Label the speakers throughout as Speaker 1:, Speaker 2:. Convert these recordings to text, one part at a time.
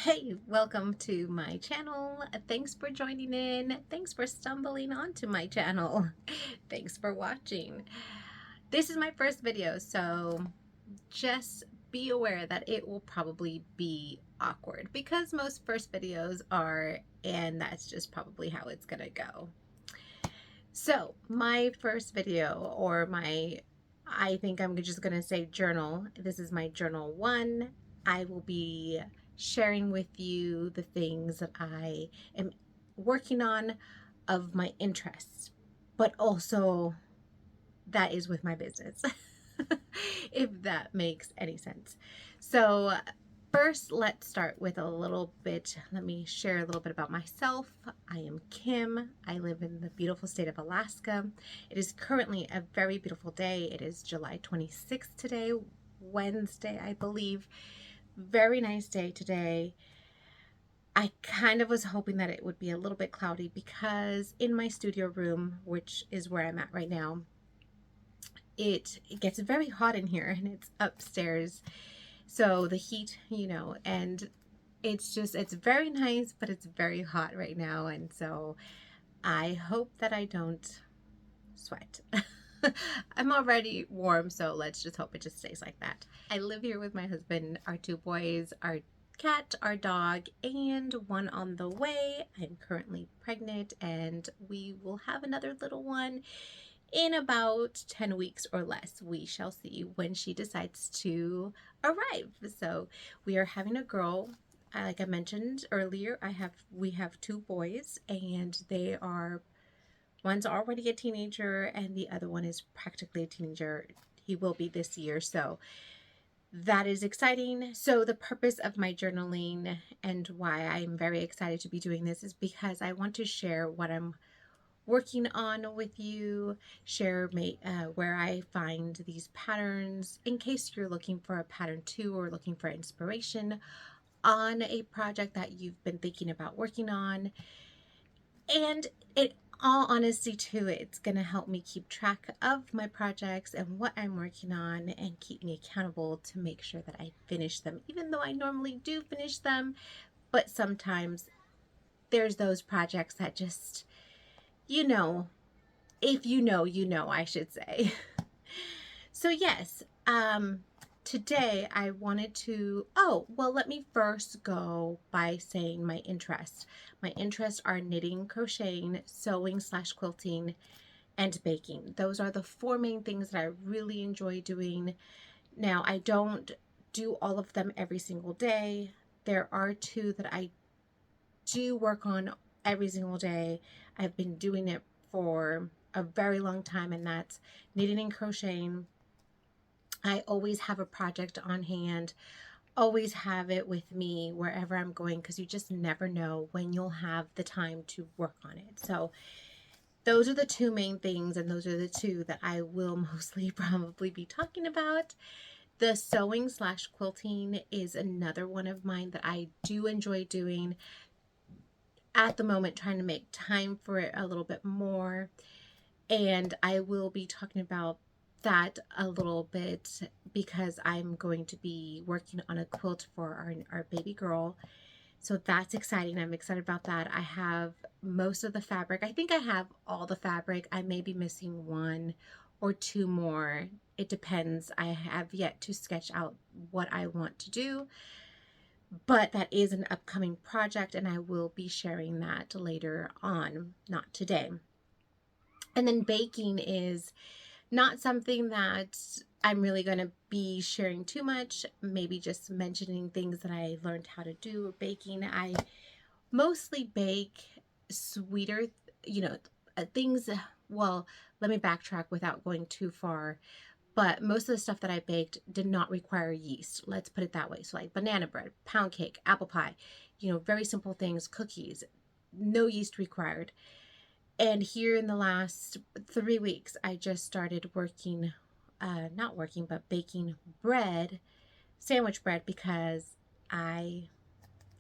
Speaker 1: Hey, welcome to my channel. Thanks for joining in. Thanks for stumbling onto my channel. Thanks for watching. This is my first video, so just be aware that it will probably be awkward because most first videos are, and that's just probably how it's gonna go. So my first video, or I think I'm just gonna say journal. This is my journal 1. I will be sharing with you the things that I am working on of my interests, but also that is with my business, if that makes any sense. So first, let's start with a little bit. Let me share a little bit about myself. I am Kim. I live in the beautiful state of Alaska. It is currently a very beautiful day. It is July 26th today, Wednesday, I believe. Very nice day today. I kind of was hoping that it would be a little bit cloudy because in my studio room, which is where I'm at right now, it gets very hot in here and it's upstairs. So the heat, and it's very nice, but it's very hot right now. And so I hope that I don't sweat. I'm already warm, so let's just hope it just stays like that. I live here with my husband, our 2 boys, our cat, our dog, and one on the way. I'm currently pregnant and we will have another little one in about 10 weeks or less. We shall see when she decides to arrive. So we are having a girl. Like I mentioned earlier, we have 2 boys, and they are, one's already a teenager and the other one is practically a teenager. He will be this year, so that is exciting. So the purpose of my journaling and why I'm very excited to be doing this is because I want to share what I'm working on with you, share where I find these patterns in case you're looking for a pattern too, or looking for inspiration on a project that you've been thinking about working on. And in all honesty too, it's going to help me keep track of my projects and what I'm working on and keep me accountable to make sure that I finish them, even though I normally do finish them. But sometimes there's those projects that just, if I should say. So yes, today I wanted to, let me first go by saying my interests. My interests are knitting, crocheting, sewing/quilting, and baking. Those are the 4 main things that I really enjoy doing. Now, I don't do all of them every single day. There are 2 that I do work on every single day. I've been doing it for a very long time, and that's knitting and crocheting. I always have a project on hand, always have it with me wherever I'm going, because you just never know when you'll have the time to work on it. So those are the 2 main things, and those are the 2 that I will mostly probably be talking about. The sewing/quilting is another one of mine that I do enjoy doing. At the moment, trying to make time for it a little bit more, and I will be talking about that a little bit because I'm going to be working on a quilt for our baby girl. So that's exciting. I'm excited about that. I have most of the fabric. I think I have all the fabric. I may be missing 1 or 2 more. It depends. I have yet to sketch out what I want to do, but that is an upcoming project and I will be sharing that later on, not today. And then baking is not something that I'm really going to be sharing too much, maybe just mentioning things that I learned how to do baking. I mostly bake sweeter, things. Well, let me backtrack without going too far. But most of the stuff that I baked did not require yeast. Let's put it that way. So like banana bread, pound cake, apple pie, very simple things, cookies, no yeast required. And here in the last 3 weeks, I just started working, not working, but baking bread, sandwich bread, because I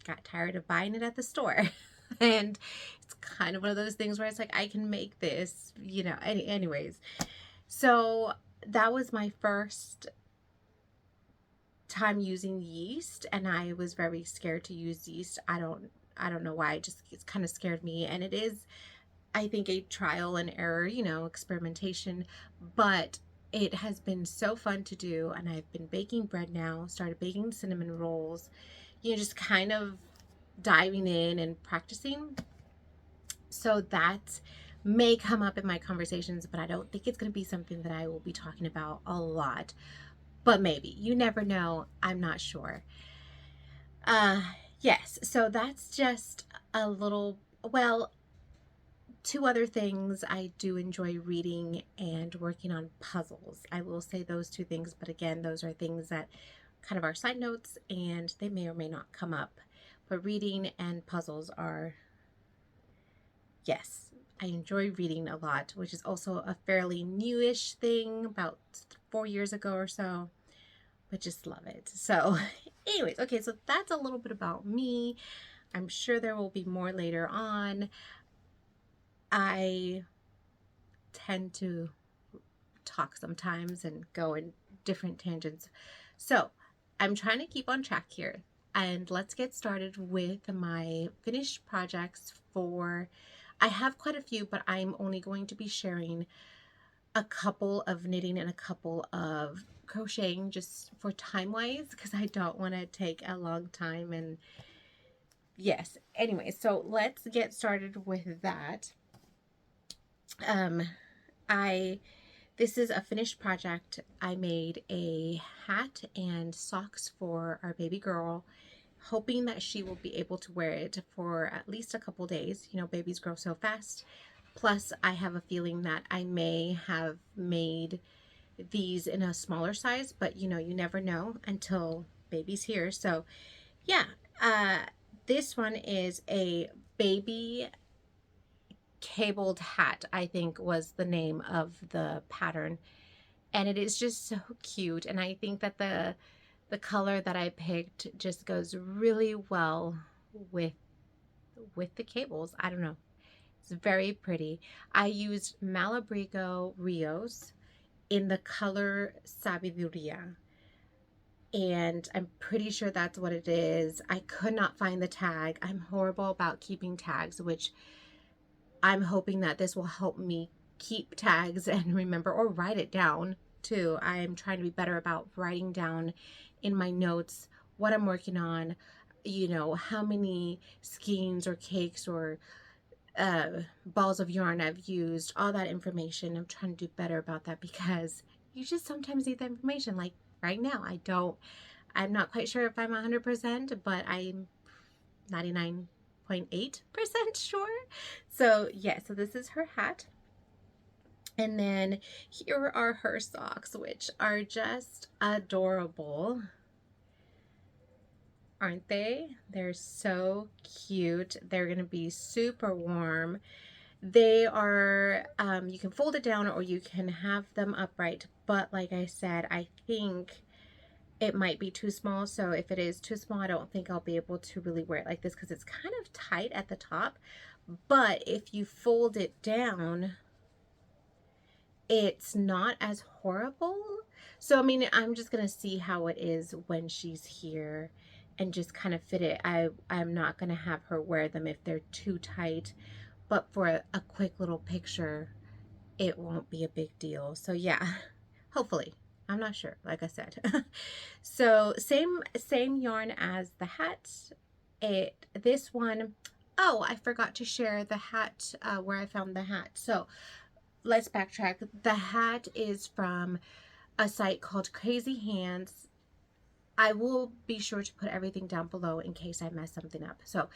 Speaker 1: got tired of buying it at the store. And it's kind of one of those things where it's like, I can make this, anyways. So that was my first time using yeast, and I was very scared to use yeast. I don't know why. It's kind of scared me, and it is, I think, a trial and error, you know, experimentation, but it has been so fun to do. And I've been baking bread now, started baking cinnamon rolls, you know, just kind of diving in and practicing. So that may come up in my conversations, but I don't think it's going to be something that I will be talking about a lot. But maybe. You never know. I'm not sure. Yes, so that's just a little, well, two other things. I do enjoy reading and working on puzzles. I will say those two things, but again, those are things that kind of are side notes and they may or may not come up. But reading and puzzles are, yes, I enjoy reading a lot, which is also a fairly newish thing, about 4 years ago or so, but just love it. So anyways, okay, so that's a little bit about me. I'm sure there will be more later on. I tend to talk sometimes and go in different tangents. So I'm trying to keep on track here. And let's get started with my finished projects for, I have quite a few, but I'm only going to be sharing a couple of knitting and a couple of crocheting just for time-wise, because I don't want to take a long time. And yes, anyway, so let's get started with that. This is a finished project. I made a hat and socks for our baby girl, hoping that she will be able to wear it for at least a couple days. You know, babies grow so fast. Plus, I have a feeling that I may have made these in a smaller size, but you know, you never know until baby's here. So yeah, this one is a baby cabled hat, I think was the name of the pattern, and it is just so cute. And I think that the color that I picked just goes really well with the cables. I don't know, it's very pretty. I used Malabrigo Rios in the color Sabiduria, and I'm pretty sure that's what it is. I could not find the tag. I'm horrible about keeping tags, which I'm hoping that this will help me keep tags and remember, or write it down too. I'm trying to be better about writing down in my notes what I'm working on, you know, how many skeins or cakes or balls of yarn I've used, all that information. I'm trying to do better about that, because you just sometimes need that information. Like right now, I'm not quite sure if I'm 100%, but I'm 99.8% sure. So yeah, so this is her hat. And then here are her socks, which are just adorable. Aren't they? They're so cute. They're going to be super warm. They are, you can fold it down or you can have them upright. But like I said, I think it might be too small. So if it is too small, I don't think I'll be able to really wear it like this, because it's kind of tight at the top. But if you fold it down, it's not as horrible. So I mean, I'm just gonna see how it is when she's here and just kind of fit it. I'm not gonna have her wear them if they're too tight, but for a quick little picture, it won't be a big deal. So yeah, hopefully. I'm not sure, like I said. So same yarn as the hat. This one, oh, I forgot to share the hat, where I found the hat. So let's backtrack. The hat is from a site called Crazy Hands. I will be sure to put everything down below in case I mess something up. So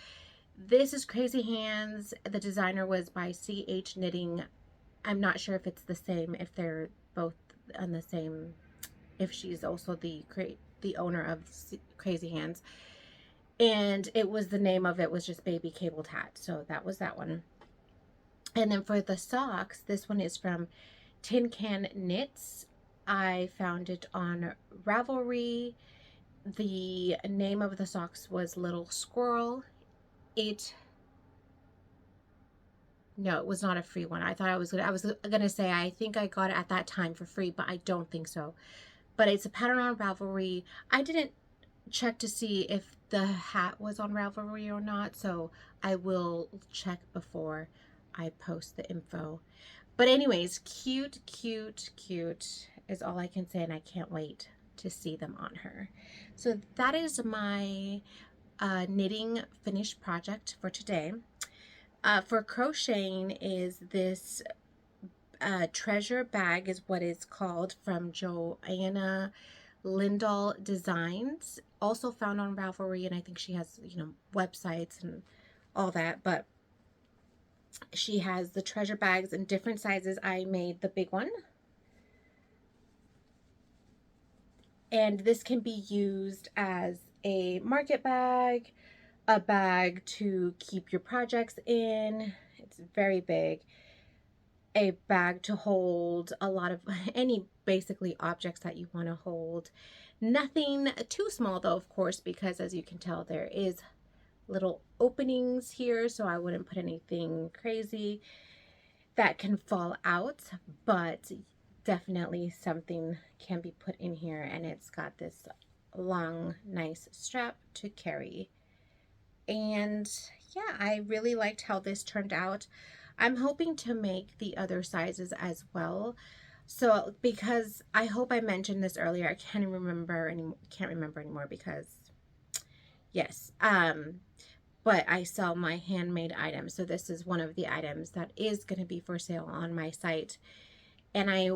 Speaker 1: this is Crazy Hands. The designer was by CH Knitting. I'm not sure if it's the same, if they're both on the same, if she's also the owner of Crazy Hands. And it was, the name of it was just Baby Cabled Hat. So that was that one. And then for the socks, this one is from Tin Can Knits. I found it on Ravelry. The name of the socks was Little Squirrel. No, it was not a free one. I thought I was gonna say, I think I got it at that time for free, but I don't think so. but it's a pattern on Ravelry. I didn't check to see if the hat was on Ravelry or not, so I will check before I post the info. But anyways, cute, cute, cute is all I can say, and I can't wait to see them on her. So that is my knitting finished project for today. For crocheting is this treasure bag is what it's called, from Johanna Lindahl Designs, also found on Ravelry, and I think she has, you know, websites and all that, but she has the treasure bags in different sizes. I made the big one, and this can be used as a market bag, a bag to keep your projects in. It's very big. A bag to hold a lot of any basically objects that you want to hold. Nothing too small though, of course, because as you can tell, there is little openings here, so I wouldn't put anything crazy that can fall out, but definitely something can be put in here, and it's got this long, nice strap to carry. And yeah, I really liked how this turned out. I'm hoping to make the other sizes as well. So, because I hope I mentioned this earlier, I can't remember anymore because yes, but I sell my handmade items. So this is one of the items that is going to be for sale on my site. And I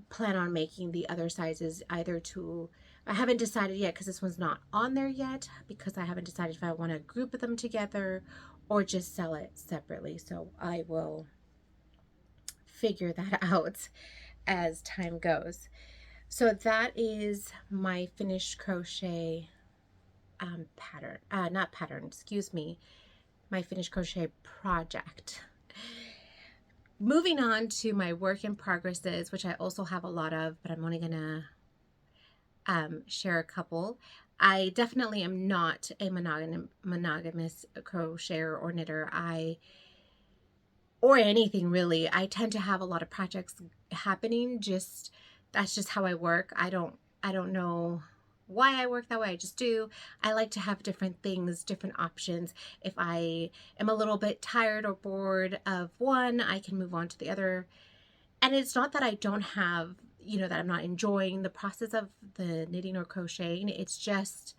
Speaker 1: plan on making the other sizes either to, I haven't decided yet because this one's not on there yet, because I haven't decided if I want to group them together or just sell it separately. So I will figure that out as time goes. So that is my finished crochet my finished crochet project. Moving on to my work in progresses, which I also have a lot of, but I'm only gonna share a couple. I definitely am not a monogamous crocheter or knitter. Or anything really. I tend to have a lot of projects happening. That's just how I work. I don't know why I work that way. I just do. I like to have different things, different options. If I am a little bit tired or bored of one, I can move on to the other. And it's not that I don't have, you know, that I'm not enjoying the process of the knitting or crocheting. It's just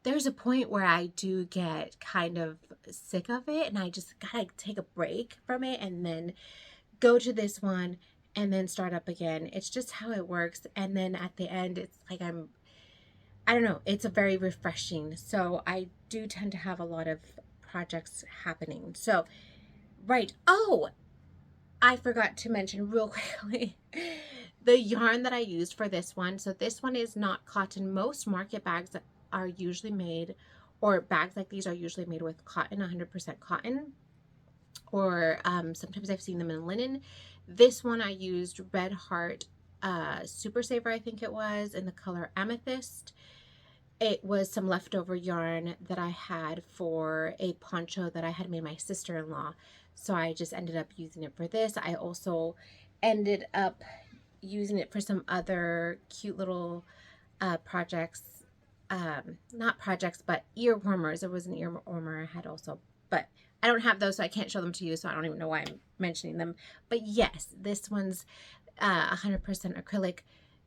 Speaker 1: there's a point where I do get kind of sick of it, and I just gotta take a break from it and then go to this one and then start up again. It's just how it works. And then at the end, it's like I don't know, it's a very refreshing. So I do tend to have a lot of projects happening. So, right. Oh, I forgot to mention real quickly the yarn that I used for this one. So this one is not cotton. Most market bags that are usually made, or bags like these are usually made with cotton, 100% cotton, or sometimes I've seen them in linen. This one I used Red Heart Super Saver, I think it was, in the color Amethyst. It was some leftover yarn that I had for a poncho that I had made my sister-in-law, so I just ended up using it for this. I also ended up using it for some other cute little projects, not projects, but ear warmers. There was an ear warmer I had also, but I don't have those, so I can't show them to you, so I don't even know why I'm mentioning them. But yes, this one's 100% acrylic.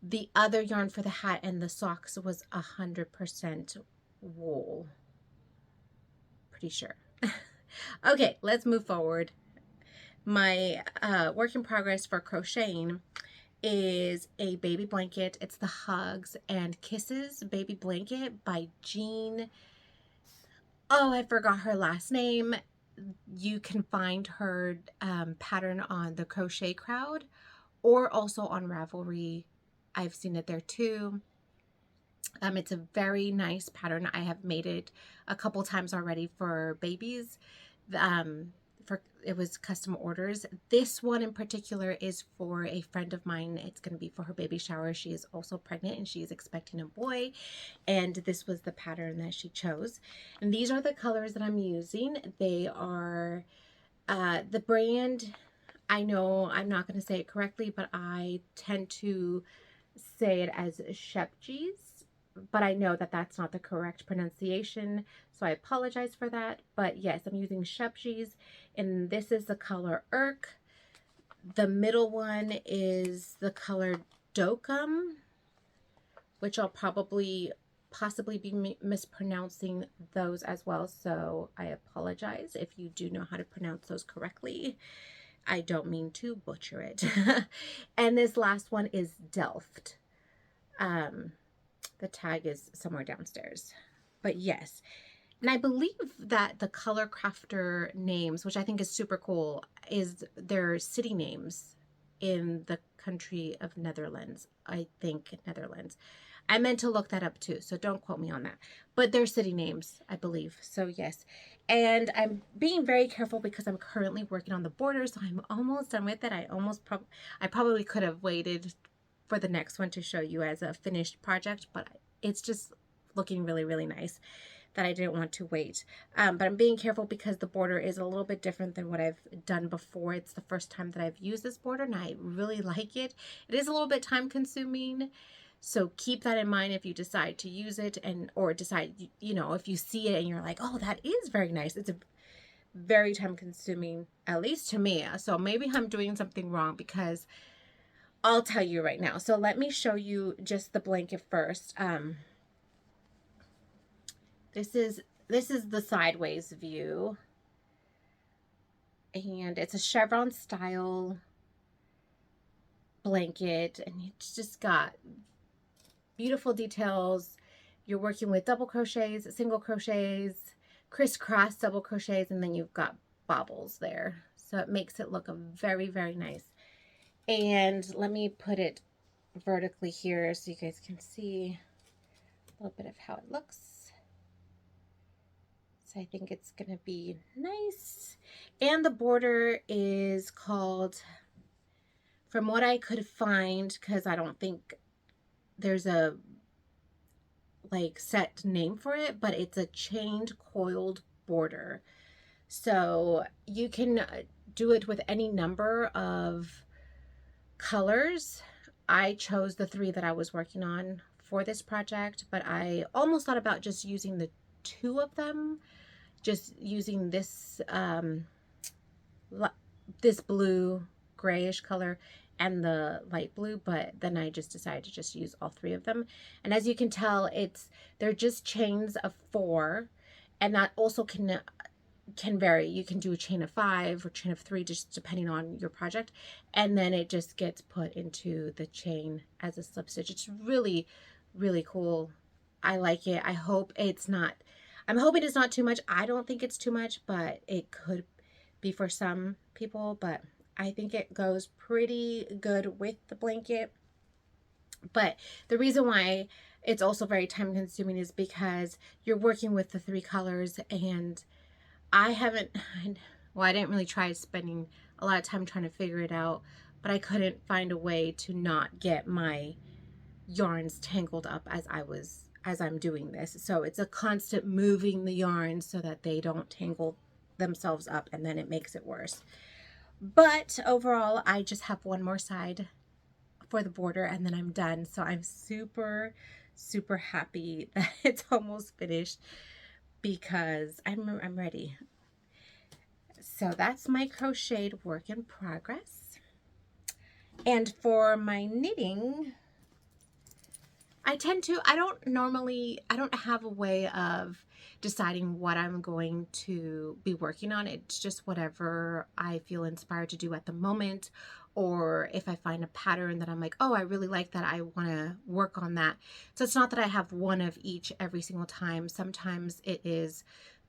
Speaker 1: The other yarn for the hat and the socks was 100% wool. Pretty sure. Okay, let's move forward. My work in progress for crocheting is a baby blanket. It's the Hugs and Kisses baby blanket by Jeanne. Oh, I forgot her last name. You can find her pattern on the Crochet Crowd or also on Ravelry. I've seen it there too. It's a very nice pattern. I have made it a couple times already for babies. It was custom orders. This one in particular is for a friend of mine. It's going to be for her baby shower. She is also pregnant and she is expecting a boy, and this was the pattern that she chose. And these are the colors that I'm using. They are the brand, I know I'm not going to say it correctly, but I tend to say it as Scheepjes, but I know that that's not the correct pronunciation, so I apologize for that. But yes, I'm using Scheepjes, and this is the color Irk. The middle one is the color Dokkum, which I'll possibly be mispronouncing those as well, so I apologize if you do know how to pronounce those correctly. I don't mean to butcher it. And this last one is Delft. The tag is somewhere downstairs. But yes, and I believe that the color crafter names, which I think is super cool, is their city names in the country of Netherlands. I think Netherlands. I meant to look that up too, so don't quote me on that. But they're city names, I believe. So yes. And I'm being very careful because I'm currently working on the border, so I'm almost done with it. I probably could have waited for the next one to show you as a finished project, but it's just looking really, really nice that I didn't want to wait. But I'm being careful because the border is a little bit different than what I've done before. It's the first time that I've used this border, and I really like it. It is a little bit time consuming, so keep that in mind if you decide to use it, or decide, you know, if you see it and you're like, oh, that is very nice. It's a very time consuming, at least to me. So maybe I'm doing something wrong, because I'll tell you right now. So let me show you just the blanket first. This is the sideways view, and it's a chevron style blanket, and it's just got beautiful details. You're working with double crochets, single crochets, crisscross double crochets, and then you've got bobbles there. So it makes it look very, very nice. And let me put it vertically here so you guys can see a little bit of how it looks. So I think it's gonna be nice. And the border is called, from what I could find, because I don't think there's a like set name for it, but it's a chained coiled border. So you can do it with any number of colors. I chose the 3 that I was working on for this project, but I almost thought about just using the 2 of them, just using this this blue grayish color and the light blue, but then I just decided to just use all 3 of them. And as you can tell, they're just chains of 4, and that also can vary. You can do a chain of 5 or chain of 3, just depending on your project, and then it just gets put into the chain as a slip stitch. It's really, really cool. I like it. I'm hoping it's not too much. I don't think it's too much, but it could be for some people, but I think it goes pretty good with the blanket. But the reason why it's also very time consuming is because you're working with the 3 colors, and I didn't really try spending a lot of time trying to figure it out, but I couldn't find a way to not get my yarns tangled up as I'm doing this. So it's a constant moving the yarns so that they don't tangle themselves up, and then it makes it worse. But overall, I just have one more side for the border, and then I'm done. So I'm super, super happy that it's almost finished, because I'm ready. So that's my crocheted work in progress. And for my knitting, I don't have a way of deciding what I'm going to be working on. It's just whatever I feel inspired to do at the moment, or if I find a pattern that I'm like, oh, I really like that, I want to work on that. So it's not that I have one of each every single time. Sometimes it is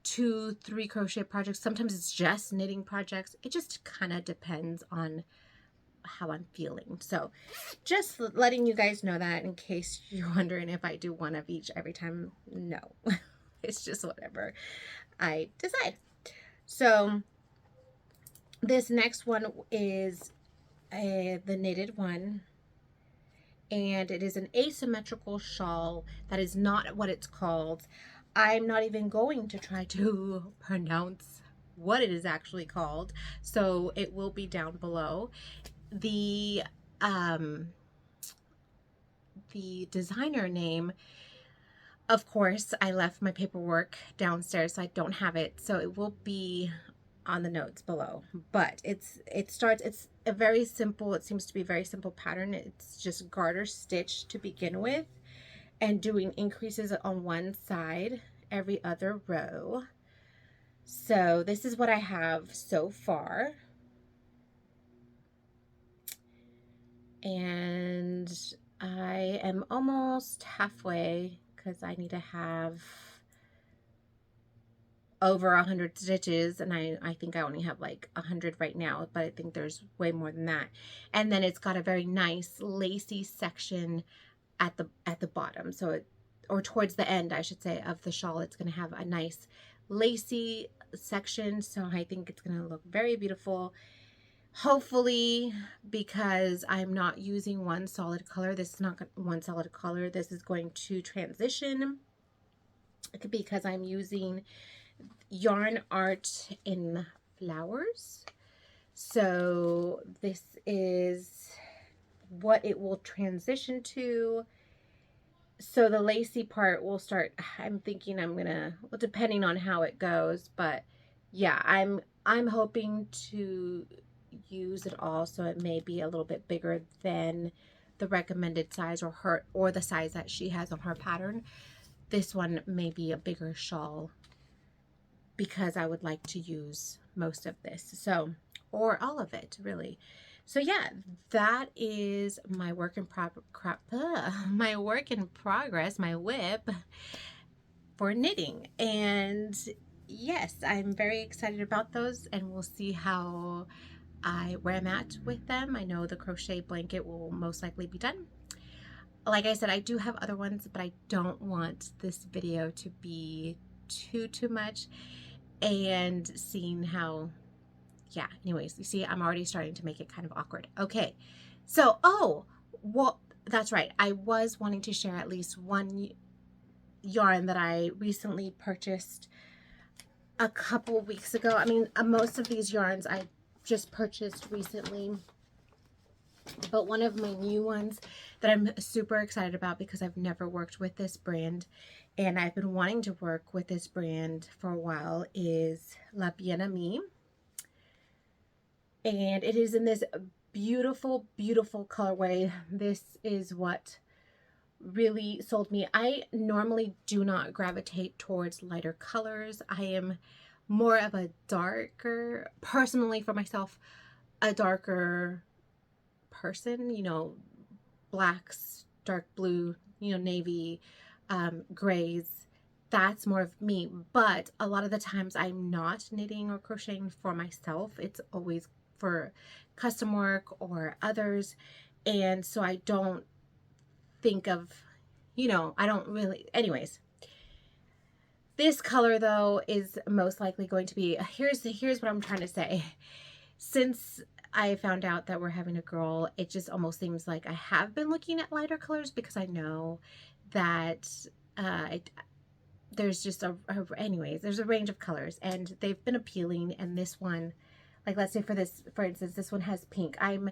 Speaker 1: 2-3 crochet projects. Sometimes it's just knitting projects. It just kind of depends on how I'm feeling. So just letting you guys know that, in case you're wondering if I do one of each every time. No, it's just whatever I decide. So this next one is the knitted one, and it is an asymmetrical shawl. That is not what it's called. I'm not even going to try to pronounce what it is actually called, so it will be down below. The the designer name, of course, I left my paperwork downstairs, so I don't have it. So it will be on the notes below. But it's a very simple, it seems to be a very simple pattern. It's just garter stitch to begin with and doing increases on one side every other row. So this is what I have so far. And I am almost halfway because I need to have over 100 stitches, and I think I only have like 100 right now, but I think there's way more than that. And then it's got a very nice lacy section at the bottom, so it, or towards the end I should say, of the shawl, it's going to have a nice lacy section, so I think it's going to look very beautiful. Hopefully, because I'm not using one solid color, this is not one solid color, this is going to transition because I'm using yarn art in flowers. So this is what it will transition to. So the lacy part will start, I'm thinking I'm gonna, well, depending on how it goes, but yeah, I'm hoping to use it all, so it may be a little bit bigger than the recommended size, or the size that she has on her pattern. This one may be a bigger shawl because I would like to use most of this, so, or all of it really. So yeah, that is my work in my work in progress, my whip for knitting. And yes, I'm very excited about those, and we'll see how where I'm at with them. I know the crochet blanket will most likely be done. Like I said, I do have other ones, but I don't want this video to be too much, and seeing how, yeah, anyways, you see, I'm already starting to make it kind of awkward. Okay, so, oh, well, that's right. I was wanting to share at least one yarn that I recently purchased a couple weeks ago. I mean, most of these yarns I just purchased recently, but one of my new ones that I'm super excited about because I've never worked with this brand and I've been wanting to work with this brand for a while is La Bien-Aimée. And it is in this beautiful, beautiful colorway. This is what really sold me. I normally do not gravitate towards lighter colors. I am more of a darker, personally for myself, a darker person, you know, blacks, dark blue, you know, navy, grays. That's more of me. But a lot of the times I'm not knitting or crocheting for myself. It's always for custom work or others. And so I don't think of, you know, I don't really, anyways. This color though is most likely going to be, here's what I'm trying to say. Since I found out that we're having a girl, it just almost seems like I have been looking at lighter colors because I know that there's just anyways, there's a range of colors and they've been appealing. And this one, like let's say for instance, this one has pink. I'm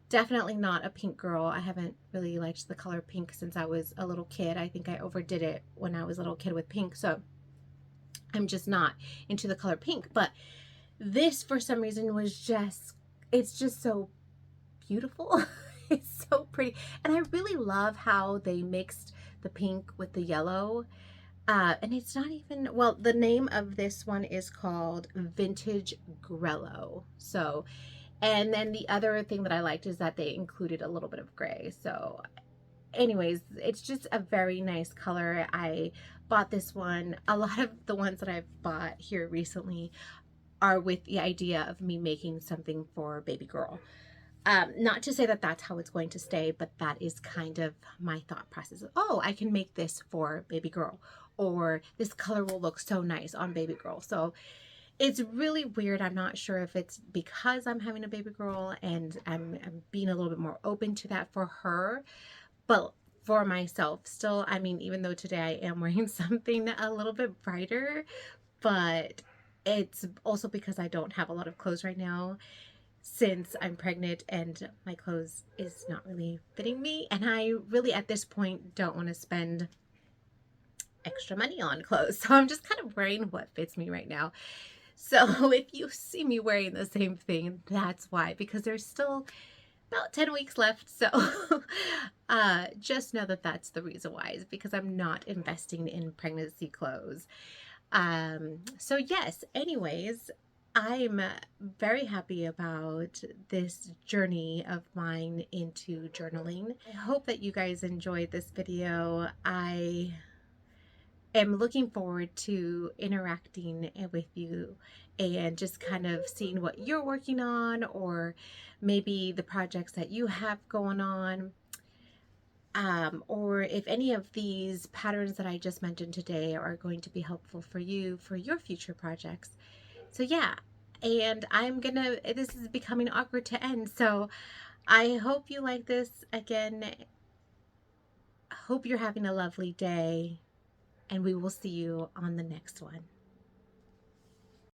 Speaker 1: definitely not a pink girl. I haven't really liked the color pink since I was a little kid. I think I overdid it when I was a little kid with pink. So I'm just not into the color pink. But this, for some reason, was just, it's just so beautiful. It's so pretty. And I really love how they mixed the pink with the yellow. And it's not even, well, the name of this one is called Vintage Grellow. So, and then the other thing that I liked is that they included a little bit of gray. So anyways, it's just a very nice color. I bought this one. A lot of the ones that I've bought here recently are with the idea of me making something for baby girl. Not to say that that's how it's going to stay, but that is kind of my thought process. Oh, I can make this for baby girl, or this color will look so nice on baby girl. So it's really weird. I'm not sure if it's because I'm having a baby girl and I'm being a little bit more open to that for her, but for myself still, I mean, even though today I am wearing something a little bit brighter, but it's also because I don't have a lot of clothes right now. since I'm pregnant and my clothes is not really fitting me, and I really at this point don't want to spend extra money on clothes, so I'm just kind of wearing what fits me right now. So if you see me wearing the same thing, that's why, because there's still about 10 weeks left. So just know that that's the reason why, is because I'm not investing in pregnancy clothes. So yes, anyways, I'm very happy about this journey of mine into journaling. I hope that you guys enjoyed this video. I am looking forward to interacting with you and just kind of seeing what you're working on, or maybe the projects that you have going on, or if any of these patterns that I just mentioned today are going to be helpful for you for your future projects. So yeah, and this is becoming awkward to end, so I hope you like this. Again, hope you're having a lovely day, and we will see you on the next one.